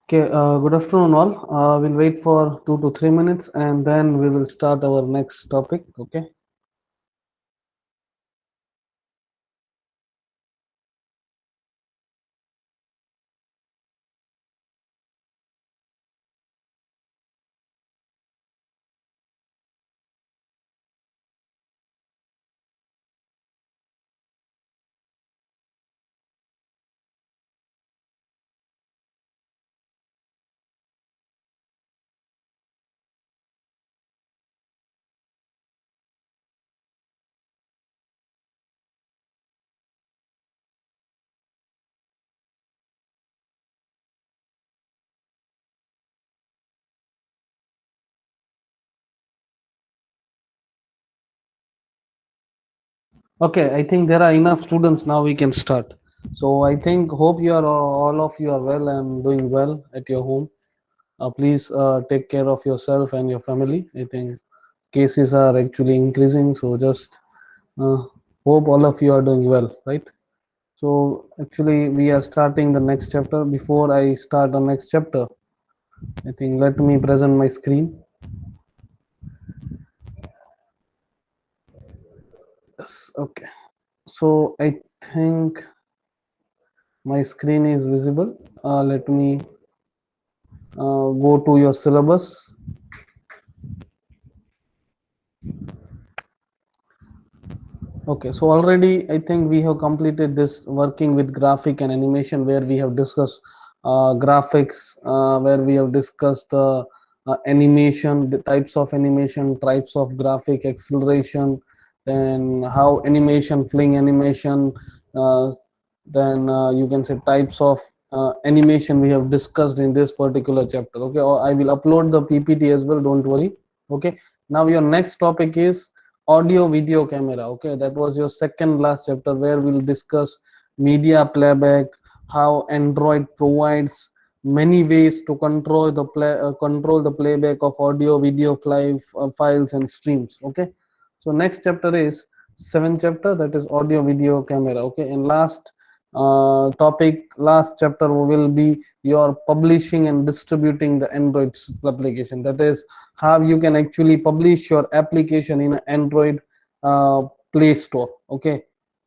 Okay, good afternoon, all. We'll wait for 2 to 3 minutes and then we will start our next topic. Okay. Okay, I think there are enough students now. We can start. So I think hope you are all of you are well and doing well at your home. Please take care of yourself and your family. I think cases are actually increasing. So just uh, hope all of you are doing well, right? So actually we are starting the next chapter. Before I start the next chapter, I think let me present my screen. Yes, okay. So I think my screen is visible. Let me go to your syllabus. Okay, so already I think we have completed this working with graphic and animation where we have discussed graphics, where we have discussed the animation, the types of animation, types of graphic acceleration, then how animation, fling animation, uh, then you can say types of animation we have discussed in this particular chapter. Okay, or I will upload the PPT as well, don't worry. Okay, now your next topic is audio video camera. Okay, that was your second last chapter where we'll discuss media playback, how Android provides many ways to control the playback of audio video files and streams. Okay, so next chapter is seventh chapter, that is audio video camera. Okay, and last chapter will be your publishing and distributing the Android application, that is how you can actually publish your application in an Android uh, Play Store. Okay,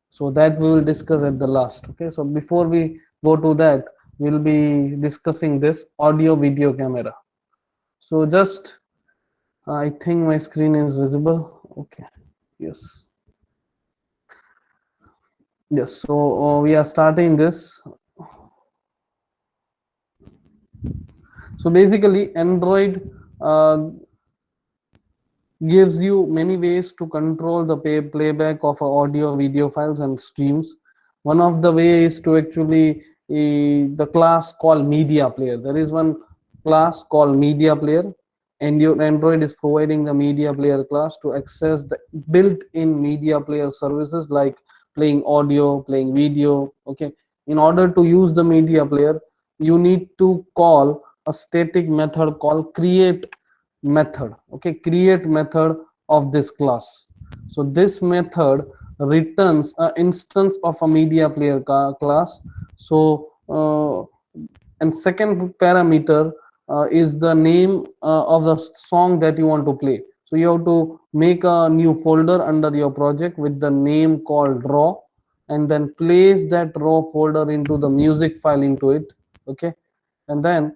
so that we will discuss at the last. Okay, so before we go to that, we'll be discussing this audio video camera. So just I think my screen is visible. Okay, yes, yes. So we are starting this. So basically Android gives you many ways to control the playback of audio video files and streams. One of the way is to actually the class called media player. There is one class called media player, and your Android is providing the media player class to access the built-in media player services like playing audio, playing video. Okay, in order to use the media player, you need to call a static method called create method. Okay, create method of this class. So this method returns an instance of a media player class. So and second parameter is the name of the song that you want to play. So you have to make a new folder under your project with the name called raw, and then place that raw folder into the music file into it. Okay, and then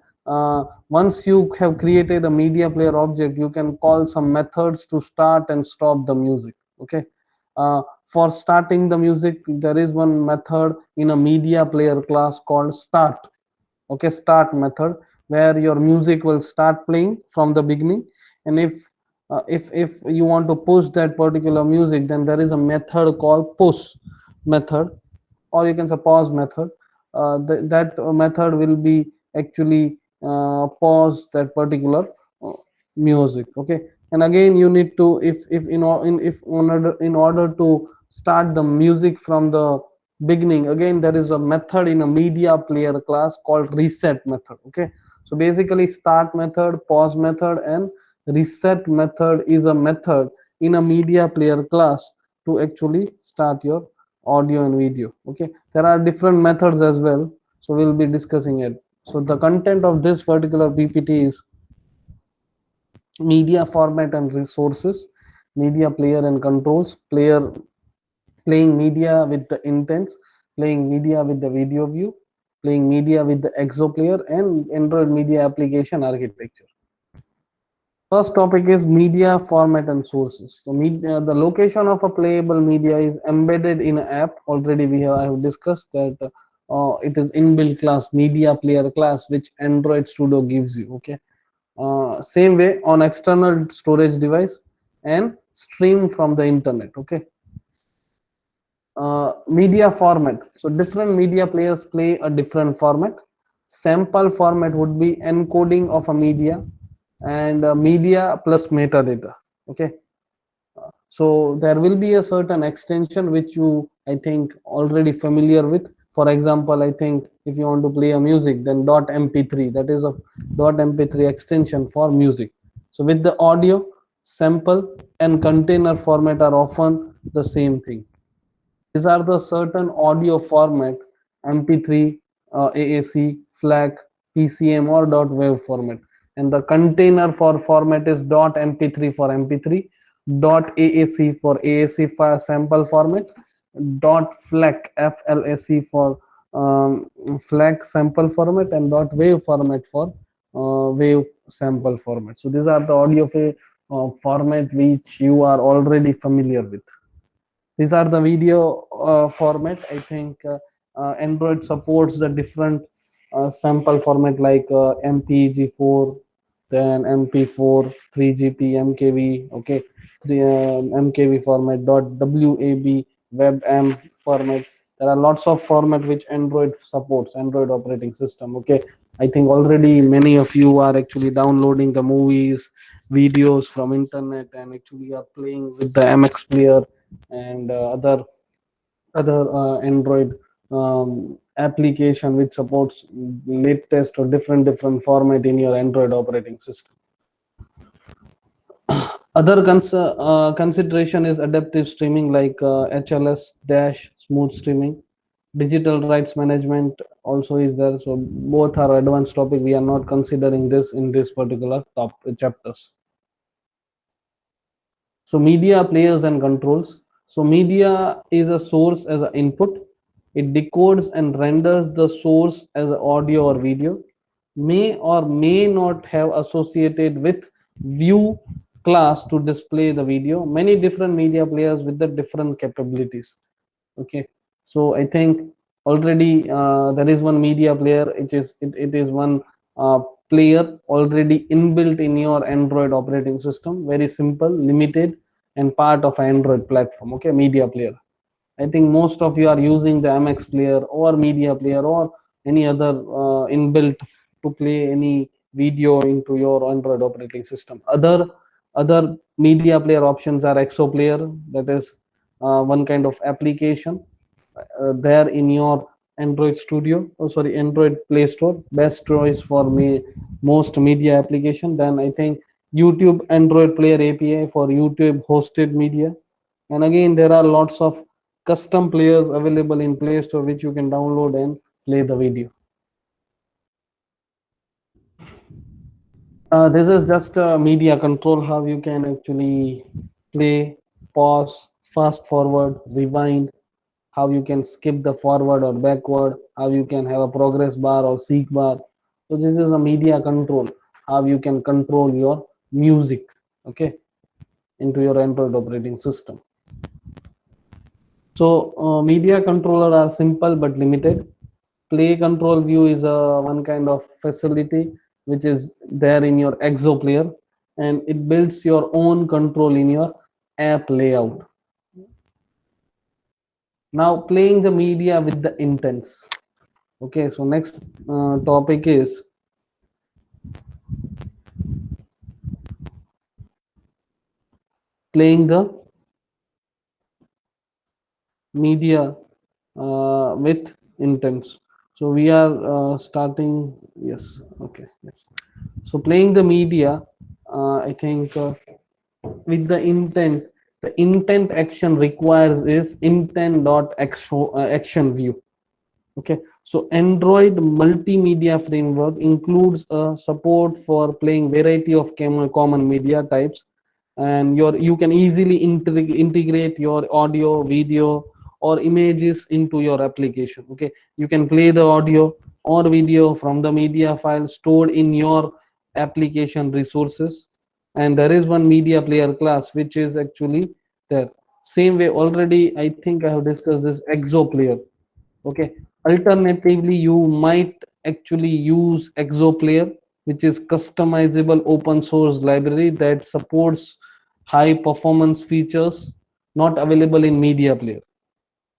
once you have created a media player object, you can call some methods to start and stop the music. Okay, for starting the music, there is one method in a media player class called start. Okay, start method, where your music will start playing from the beginning, and if you want to push that particular music, then there is a method called push method, or you can say pause method. That method will be actually pause that particular uh, music. Okay, and again you need to, if in order to start the music from the beginning, again there is a method in a media player class called reset method. Okay, so basically start method, pause method, and reset method is a method in a media player class to actually start your audio and video. Okay, there are different methods as well, so we'll be discussing it. So the content of this particular PPT is media format and resources, media player and controls, playing media with the intents, playing media with the video view, playing media with the exo player, and Android media application architecture. First topic is media format and sources. So the location of a playable media is embedded in an app. Already I have discussed that it is inbuilt class, media player class, which Android Studio gives you. Okay. Same way on external storage device and stream from the internet. Okay. Media format. So different media players play a different format. Sample format would be encoding of a media and media plus metadata. Okay. So there will be a certain extension which you, I think, already familiar with. For example, I think if you want to play a music, then .mp3, that is a .mp3 extension for music. So with the audio, sample and container format are often the same thing. These are the certain audio format: mp3, AAC, FLAC, PCM, or .wav format. And the container for format is .mp3 for mp3, .AAC for AAC sample format, .FLAC, FLAC for FLAC sample format, and .wav format for wave sample format. So these are the audio format which you are already familiar with. These are the video format. I think Android supports the different sample format like MPEG4, then MP4, 3GP, MKV. Okay, MKV format, .WAV, WebM format. There are lots of format which Android supports, Android operating system. Okay, I think already many of you are actually downloading the movies, videos from internet, and actually are playing with the MX player and other Android application which supports latest or different format in your Android operating system. Other consideration is adaptive streaming like HLS dash smooth streaming. Digital rights management also is there. So both are advanced topic. We are not considering this in this particular chapters. So media players and controls. So media is a source as an input. It decodes and renders the source as audio or video. May or may not have associated with view class to display the video. Many different media players with the different capabilities. Okay, so I think already there is one media player. It is one player already inbuilt in your Android operating system. Very simple, limited, and part of Android platform. Okay, media player. I think most of you are using the MX player or media player or any other inbuilt to play any video into your Android operating system. Other media player options are Exo player, that is one kind of application there in your Android Studio. Oh, sorry, Android Play Store. Best choice for me, most media application. Then I think YouTube Android Player API for YouTube hosted media. And again, there are lots of custom players available in Play Store which you can download and play the video. This is just a media control, how you can actually play, pause, fast forward, rewind, how you can skip the forward or backward, how you can have a progress bar or seek bar. So this is a media control, how you can control your music, okay, into your Android operating system. So media controller are simple but limited. Play control view is one kind of facility which is there in your Exo player, and it builds your own control in your app layout. Now playing the media with the intents. Okay, so next topic is playing the media with intents. So we are starting, yes, okay, yes. So playing the media, I think with the intent, the intent action requires is intent dot action view. Okay, So Android multimedia framework includes a support for playing variety of common media types, and you can easily integrate your audio, video, or images into your application. Okay, you can play the audio or video from the media file stored in your application resources. And there is one media player class which is actually there. Same way, already I think I have discussed this Exo player. Okay, alternatively you might actually use Exoplayer, which is customizable open source library that supports high performance features not available in media player.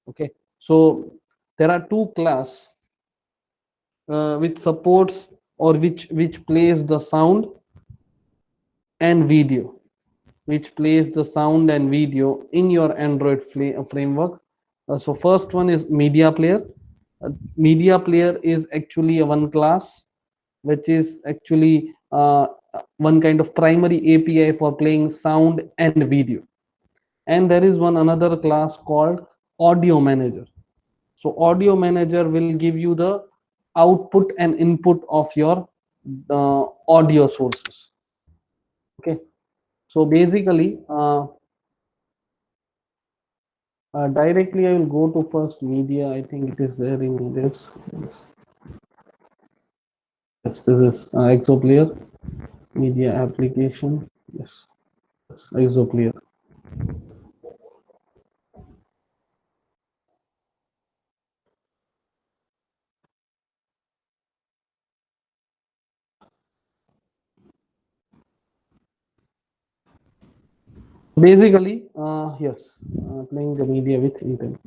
Okay, so there are two class which supports or which plays the sound and video, which plays the sound and video in your Android framework. So first one is media player. Media player is actually a one class, which is actually one kind of primary API for playing sound and video. And there is one another class called audio manager. So audio manager will give you the output and input of your audio sources. Okay, so basically directly I will go to first media. I think it is there in this. Yes, this is Exoplayer media application. Yes, Exoplayer. Basically, yes, playing the media with intent.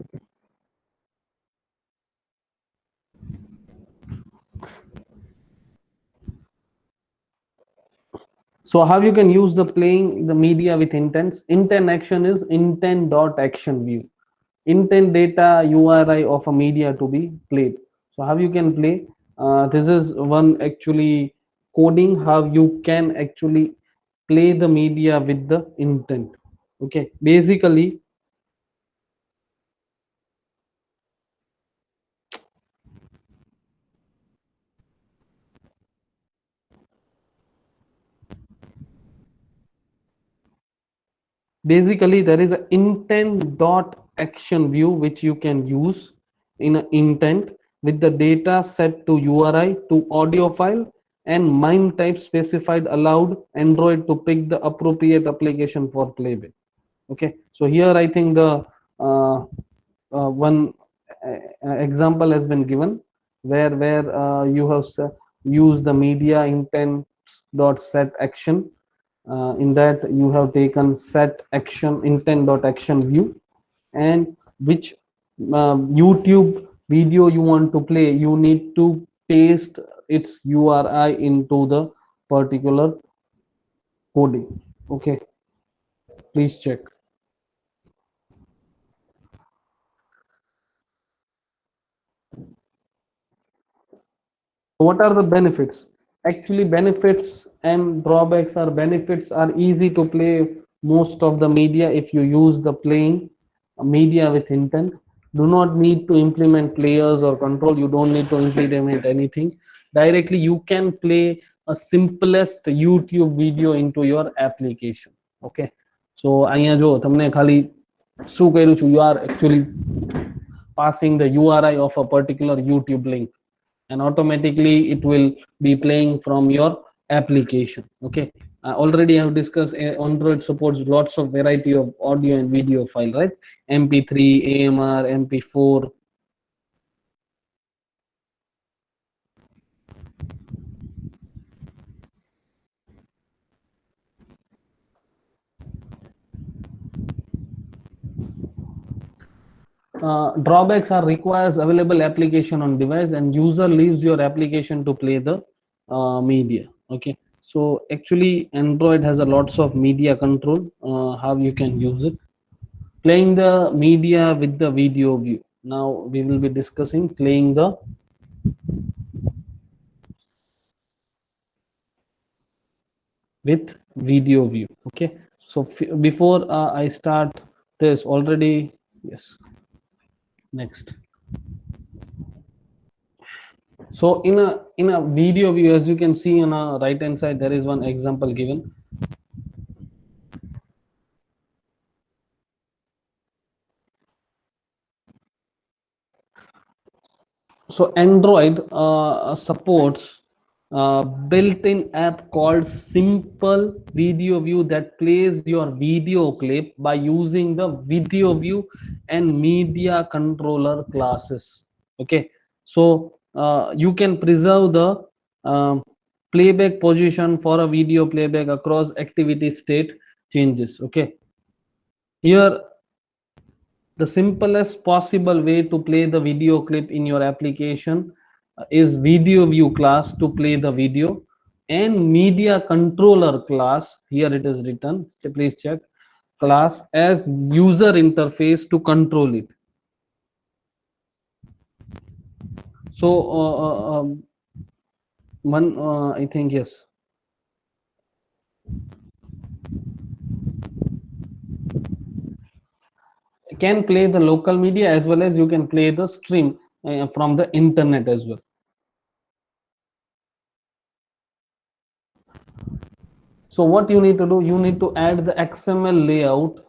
So how you can use the playing the media with intents? Intent action is intent dot action view. Intent data URI of a media to be played. So how you can play? This is one actually coding how you can actually play the media with the intent. Okay, basically there is an intent dot action view which you can use in an intent with the data set to URI to audio file and MIME type specified allowed Android to pick the appropriate application for playback. Okay, so here I think the one example has been given where you have used the media intent dot set action. In that you have taken set action intent dot action view, and which YouTube video you want to play, you need to paste its URI into the particular coding. Okay, please check. What are the benefits? Actually, benefits and drawbacks are benefits are easy to play most of the media if you use the playing media with intent. Do not need to implement players or control. You don't need to implement anything. Directly, you can play a simplest YouTube video into your application. Okay. So અહીંયા જો તમને ખાલી શું કર્યું છું, you are actually passing the URI of a particular YouTube link, and automatically it will be playing from your application. Okay, already I have discussed Android supports lots of variety of audio and video file, right? MP3, AMR, MP4. Drawbacks are requires available application on device and user leaves your application to play the media. Okay, so actually Android has a lots of media control, how you can use it. Playing the media with the video view. Now we will be discussing playing the with video view. Okay, so before I start this already, yes, next. So in a video view, as you can see on a right hand side, there is one example given. So Android supports built-in app called Simple Video View that plays your video clip by using the video view and media controller classes. Okay, so you can preserve the um, playback position for a video playback across activity state changes. Okay, here the simplest possible way to play the video clip in your application is video view class to play the video, and media controller class, here it is written, please check, class as user interface to control it. So one I think, yes, can play the local media as well as you can play the stream from the internet as well. So what you need to do, you need to add the XML layout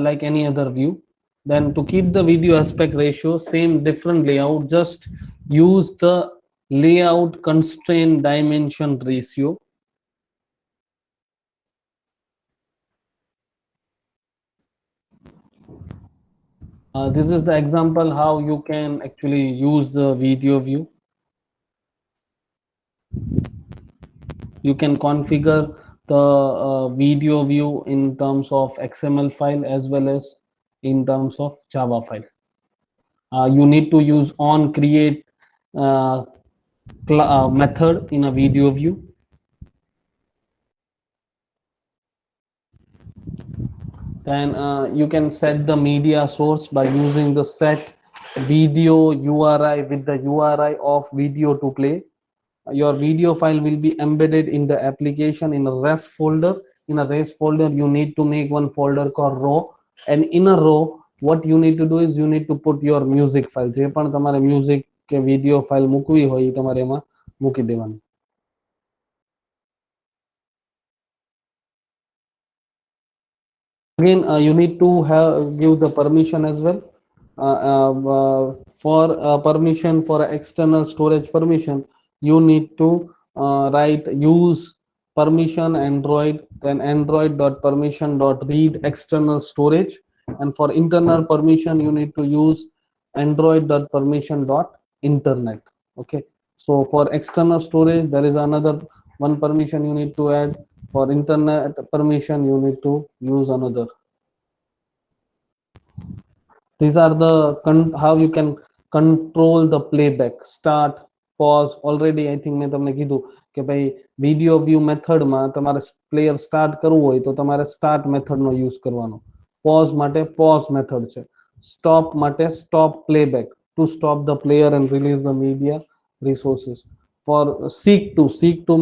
like any other view. Then to keep the video aspect ratio, same different layout, just use the layout constraint dimension ratio. This is the example how you can actually use the video view. You can configure the video view in terms of XML file as well as in terms of Java file. You need to use on create uh, method in a video view. Then you can set the media source by using the set video URI with the URI of video to play. Your video file will be embedded in the application in a rest folder. In a rest folder you need to make one folder called raw, and in a raw what you need to do is you need to put your music file, જે પણ તમારે music કે video file મૂકવી હોય એ તમારે એમાં મૂકી દેવાની. Again you need to have give the permission as well. For permission for external storage permission, you need to write use permission android, then android dot permission dot read external storage, and for internal permission you need to use android dot permission dot internet. Okay, so for external storage there is another one permission you need to add. For internet permission you need to use another. These are the how you can control the playback, start, pause. Already I think મેં તમને કીધું કે ભાઈ video view method માં તમારે player start કરવું હોય તો તમારે start method નો use કરવાનો. Pause માટે pause method છે. Stop માટે stop playback to stop the player and release the media resources. For seek to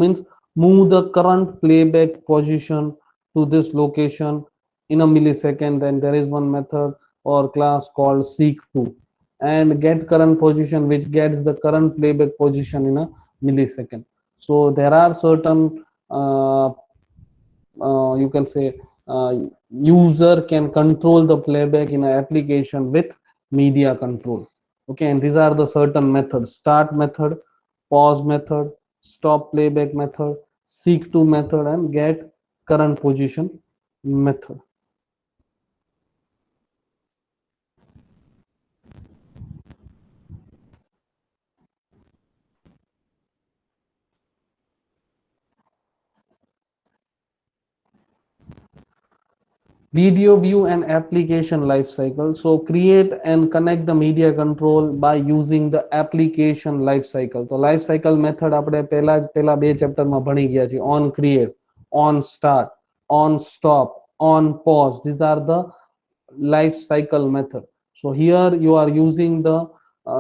means move the current playback position to this location in a millisecond. Then there is one method or class called seek to, and get current position, which gets the current playback position in a millisecond. So there are certain you can say user can control the playback in an application with media control. Okay, and these are the certain methods: start method, pause method, stop playback method, seek to method, and get current position method. Video view and application lifecycle. So create and connect the media control by using the application lifecycle. So lifecycle method આપણે પહેલા બે ચેપ્ટરમાં ભણી ગયા છીએ. On create, on start, on stop, on pause. These are the life cycle method. So here you are using the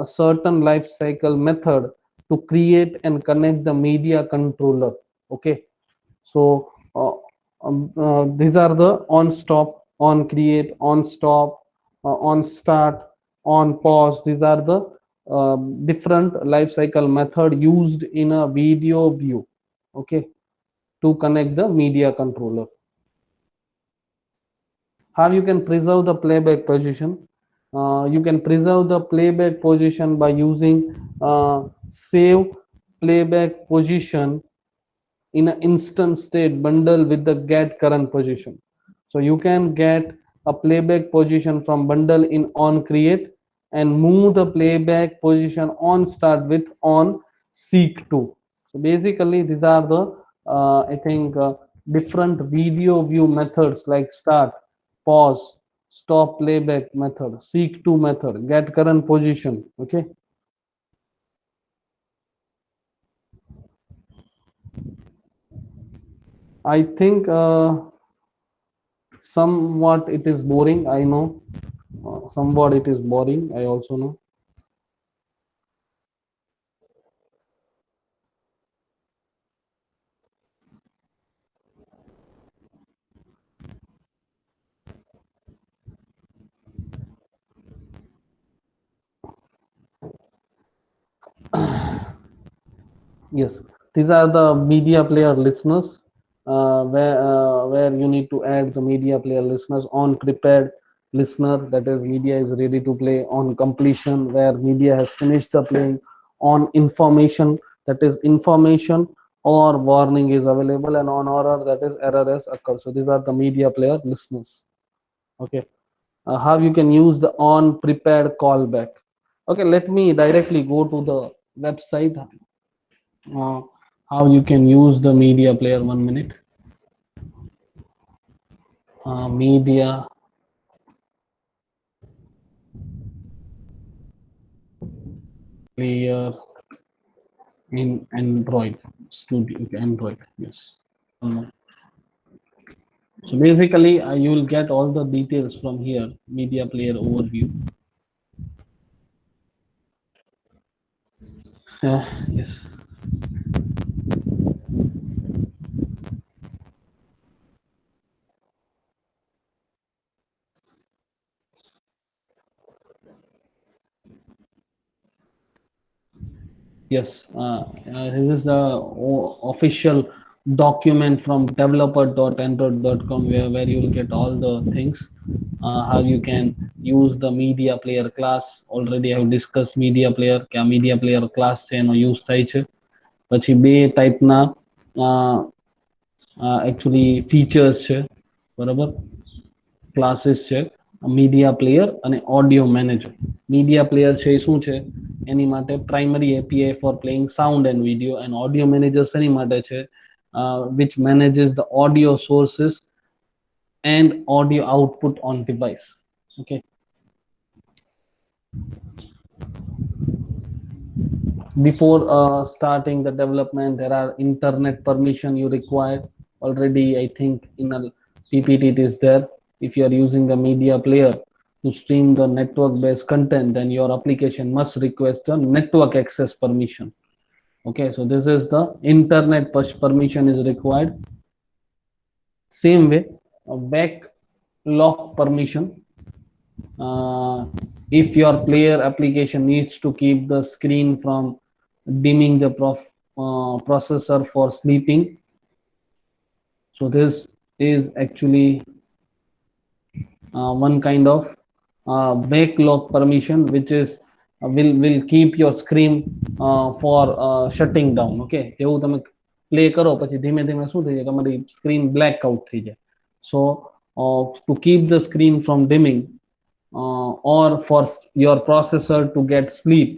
certain life cycle method to create and connect the media controller. Okay, so these are the on stop, on create, on stop, on start, on pause. These are the different life cycle method used in a video view, okay, to connect the media controller. How you can preserve the playback position? You can preserve the playback position by using save playback position in an instant state bundle with the get current position. So you can get a playback position from bundle in on create and move the playback position on start with on seek to. So basically these are the I think different video view methods like start, pause, stop playback method, seek to method, get current position. Okay. I think somewhat it is boring, I know. Somewhat it is boring, I also know. Yes, these are the media player listeners, where you need to add the media player listeners on prepared listener, that is media is ready to play, on completion where media has finished the playing, on information, that is information or warning is available, and on error, that is error has occurred. So these are the media player listeners. Okay. How you can use the on prepared callback? Okay, let me directly go to the website. uh, how you can use the media player. 1 minute. Media player in Android Studio. Okay, Android, yes. So basically you will get all the details from here, media player overview. Yes. Yes, this is the official document from developer.android.com, where you will get all the things. How you can use the media player class. Already I have discussed media player, કે આ media player class છે એનો use થાય છે. પછી બે ટાઈપના actually features છે, બરાબર, ક્લાસીસ છે, મીડિયા પ્લેયર અને ઓડિયો મેનેજર. મીડિયા પ્લેયર છે એ શું છે, એની માટે primary API for playing sound and video, and audio manager શેની માટે છે, which manages the audio sources and audio output on device. Okay. Before starting the development, there are internet permission you require. Already I think in a ppt it is there. If you are using the media player to stream the network based content, then your application must request a network access permission. Okay, so this is the internet permission is required. Same way, a backlog permission. If your player application needs to keep the screen from dimming the processor for sleeping. So this is actually one kind of backlog permission, which is will keep your screen for shutting down. Okay, જેવું તમે play કરો પછી ધીમે ધીમે શું થઈ જાય, તમારી સ્ક્રીન બ્લેક આઉટ થઈ જાય. So to keep the screen from dimming, or for your processor to get sleep,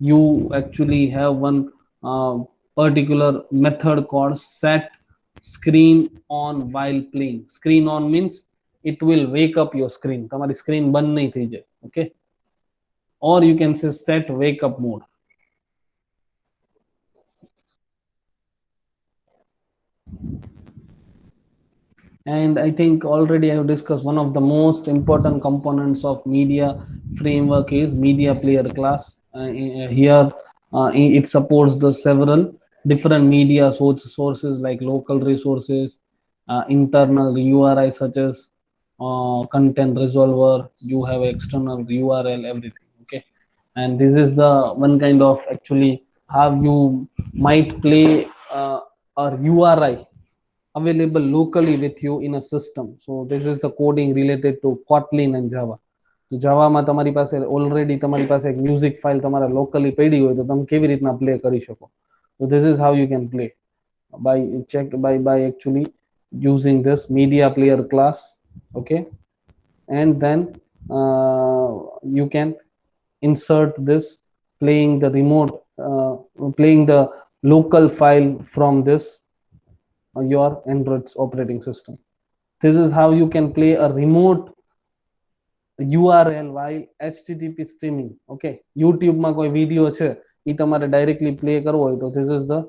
you actually have one particular method called set screen on while playing. Screen on means it will wake up your screen, તમારી screen બંધ નહીં થઈ જાય. Okay, or you can say set wake up mode. And I think already I have discussed one of the most important components of media framework is media player class. Here it supports the several different media sources like local resources, internal URI such as content resolver, you have external URL, everything. Okay, and this is the one kind of actually how you might play a URI available locally with you in a system. So this is the coding related to Kotlin and Java. તો જાવામાં તમારી પાસે already તમારી પાસે એક music file તમારા locally પડી હોય તો તમે કેવી રીતના પ્લે કરી શકો. So this is how you can play by actually using this media player class. Okay, and then you can insert this playing the remote playing the local file from this your Android operating system. This is how you can play a remote URL while HTTP streaming. Okay, YouTube માં કોઈ video છે એ તમારે directly play કરવો હોય તો this is the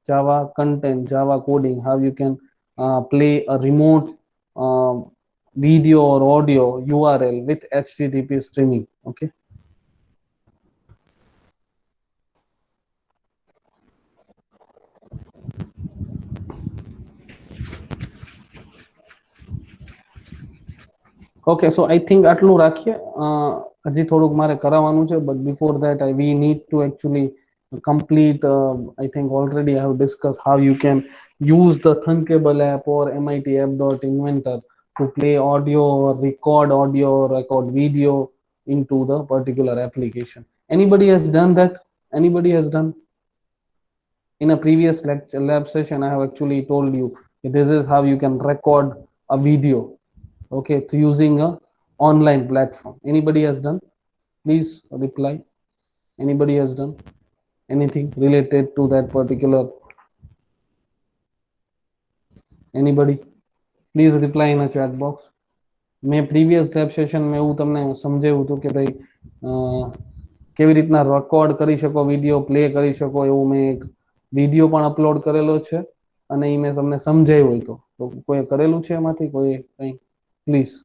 Java content, Java coding, how you can play a remote uh, video or audio URL with HTTP streaming. Okay. Okay, so I think આટલું રાખીએ. હજી થોડુંક મારે કરાવવાનું છે, but before that we need to actually complete. I think already I have discussed how you can use the Thunkable app or MIT app.inventor to play audio or record video into the particular application. Anybody has done that? Anybody has done? In a previous lecture lab session I have actually told you this is how you can record a video, okay, to using a online platform. Anybody has done? Please reply. Anybody has done anything related to that particular? Anybody? Please reply in a chat box. મેં previous lab સેશનમાં એવું તમને સમજાવ્યું હતું કે ભાઈ કેવી રીતના રેકોર્ડ કરી શકો, વિડીયો પ્લે કરી શકો, એવું મેં એક વિડીયો પણ અપલોડ કરેલો છે અને એ મેં તમને સમજાવ્યું હોય તો કોઈ કરેલું છે એમાંથી કોઈ કંઈ? Please.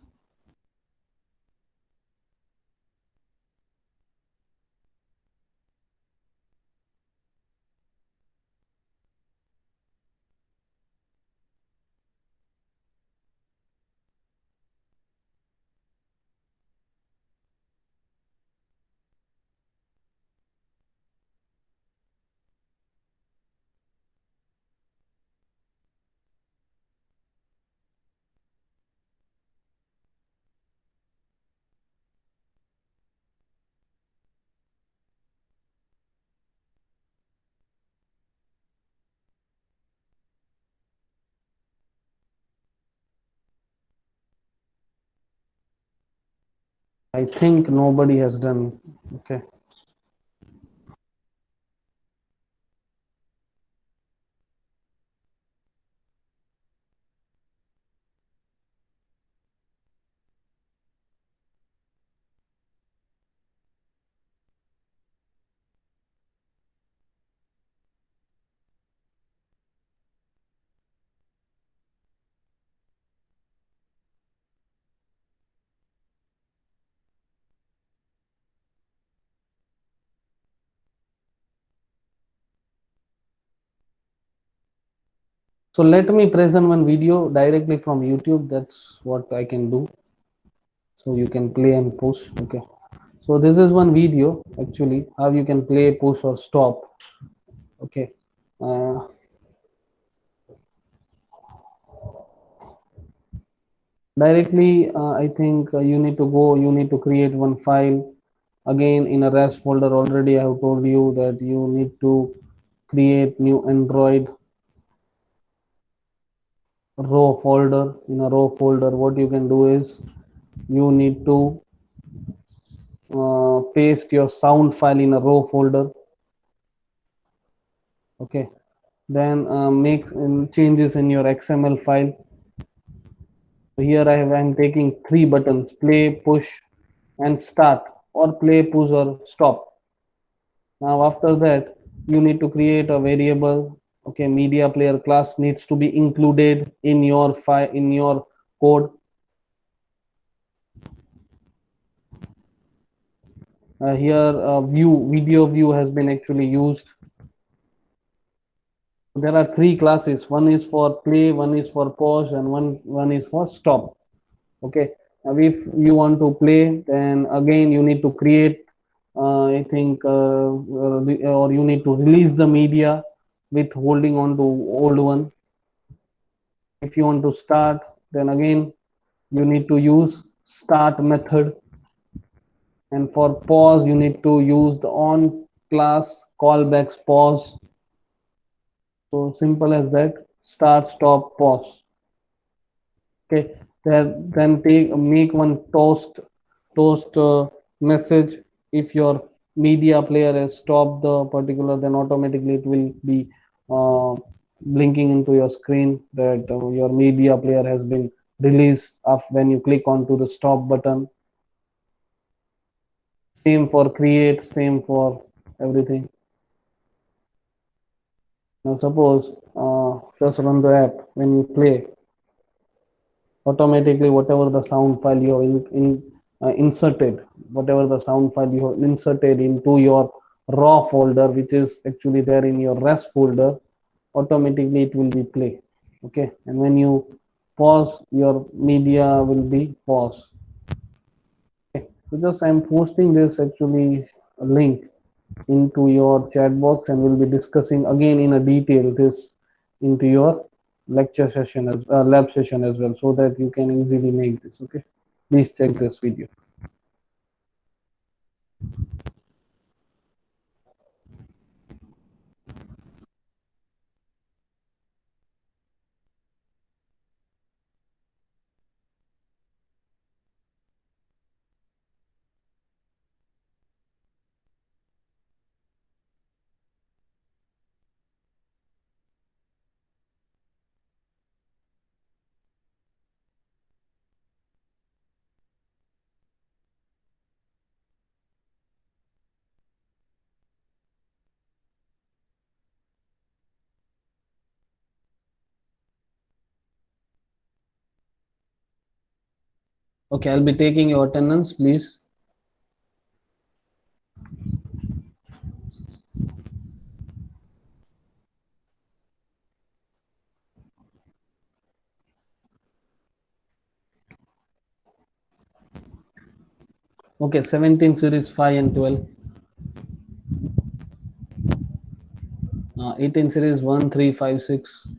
I think nobody has done. Okay. So let me present one video directly from YouTube. That's what I can do. So you can play and push. Okay. So this is one video actually how you can play, push or stop. Okay. Directly, I think you need to create one file. Again, in a REST folder, already I have told you that you need to create new Android raw folder. In a raw folder, what you can do is you need to paste your sound file in a raw folder. Okay, then make changes in your XML file. Here I'm taking 3 buttons: play, push and start, or play, push or stop. Now after that you need to create a variable. Okay, media player class needs to be included in your file, in your code. Here video view has been actually used. There are 3 classes. One is for play, one is for pause and one is for stop. Okay, now if you want to play, then again you need to create I think, or you need to release the media with holding on to old one. If you want to start, then again you need to use start method, and for pause you need to use the on class callbacks pause. So simple as that. Start, stop, pause. Okay, then take make one toast message. If your media player has stopped the particular, then automatically it will be uh, blinking into your screen that your media player has been released of when you click onto the stop button. Same for create, same for everything. Now suppose just run the app. When you play, automatically whatever the sound file you have inserted, whatever the sound file you have inserted into your raw folder, which is actually there in your rest folder, automatically it will be play. Okay, and when you pause, your media will be pause. Okay, so just I'm posting this actually a link into your chat box, and we'll be discussing again in a detail this into your lecture session as lab session as well, so that you can easily make this. Okay, please check this video. Okay, I'll be taking your attendance, please. Okay, 17 series 5 and 12. 18 series 1 3 5 6.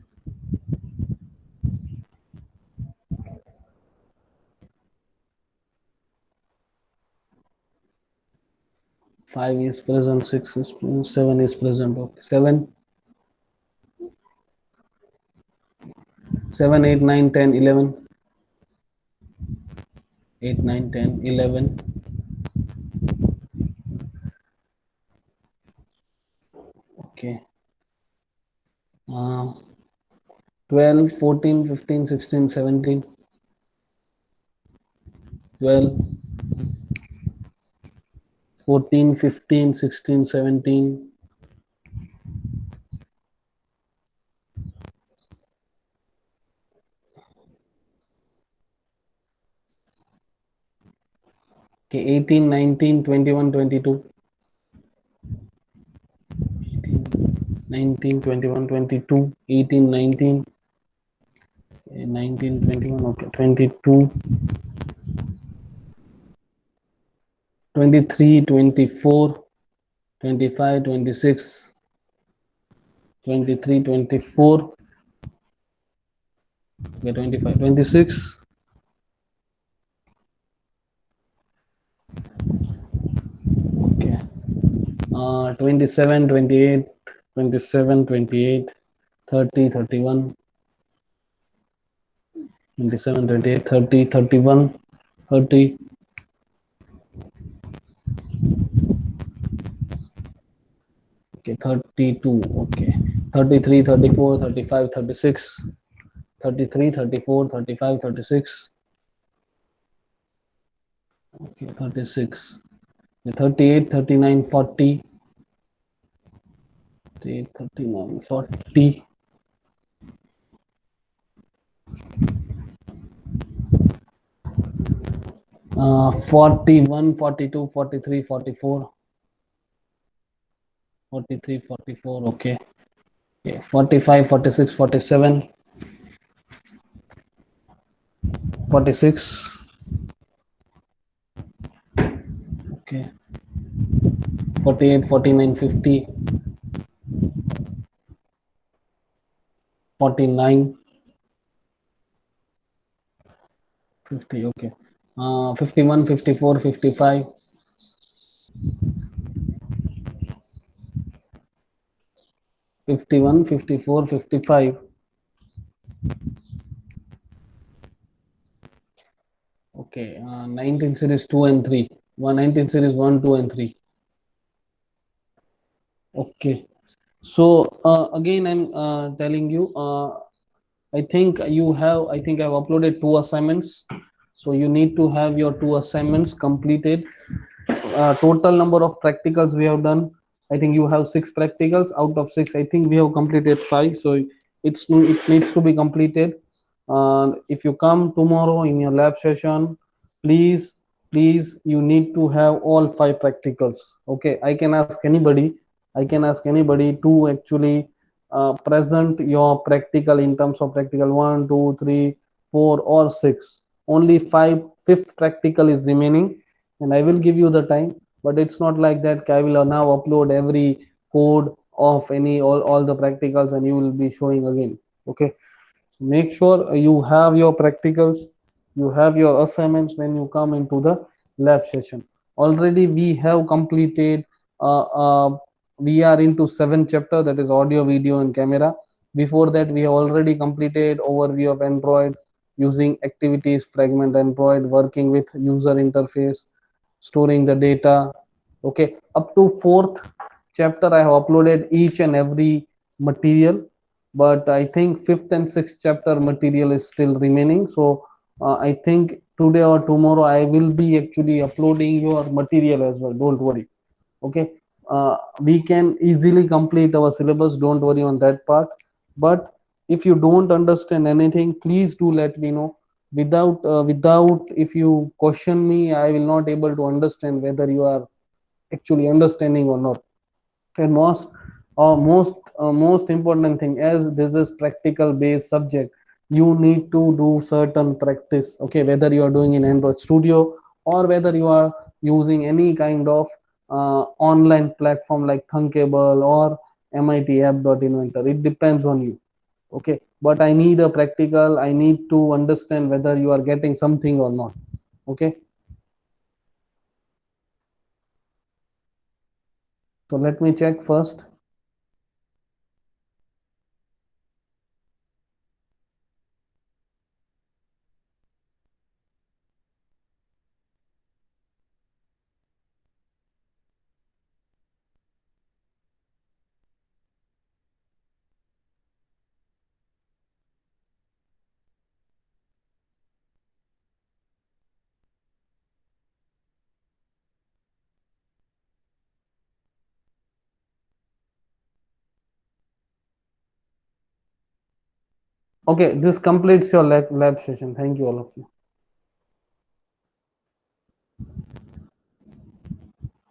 5 is present, 6 is present, 7 is present. Okay, 7 7 8 9 10 11. 8 9 10 11. Okay, 12 14 15 16 17. 12 14 15 16 17. Okay, 18 19 21 22. 19 21 22. 18 19. 19 21. Okay, 22 23 24 25 26. 23 24. Okay, 25 26. Okay, 27 28. 27 28. 30 31. 27 28 30 31. 30. Okay, 32. Okay, 33 34 35 36. 33 34 35 36. Okay, 36. 38 39 40. 38 39 40. 41 42 43 44. 43 44. Okay. Okay, 45 46 47. 46. Okay, 48, 49, 50, 49, 50. Okay. 51, 54, 55, 51, 54, 55. Okay. 19 series 2 and 3. 19 series 1, 2, and 3. Okay. So again, I'm telling you, I think I've uploaded two assignments. So you need to have your two assignments completed. Total number of practicals we have done, I think you have six practicals. Out of six, I think we have completed five. So it needs to be completed. If you come tomorrow in your lab session, please, please, you need to have all five practicals. Okay, I can ask anybody to actually present your practical in terms of practical one, two, three, four, or six. Only fifth practical is remaining, and I will give you the time. But it's not like that. I will now upload every code of all the practicals, and you will be showing again. Okay, make sure you have your practicals, you have your assignments when you come into the lab session. Already we have completed, uh, uh, we are into seventh chapter, that is audio, video, and camera. Before that, we have already completed overview of Android, using activities fragment Android, working with user interface, storing the data. Okay, up to fourth chapter I have uploaded each and every material, but I think fifth and sixth chapter material is still remaining. So I think today or tomorrow I will be actually uploading your material as well. Don't worry. Okay, we can easily complete our syllabus. Don't worry on that part. But if you don't understand anything, please do let me know. Without, if you question me, I will not able to understand whether you are actually understanding or not. And most important thing, as this is practical based subject, you need to do certain practice. Okay, whether you are doing in Android Studio, or whether you are using any kind of online platform like Thunkable or MIT App.Inventor, it depends on you. Okay, but I need a practical, I need to understand whether you are getting something or not. Okay, so let me check first. Okay, this completes your lab session. Thank you, all of you.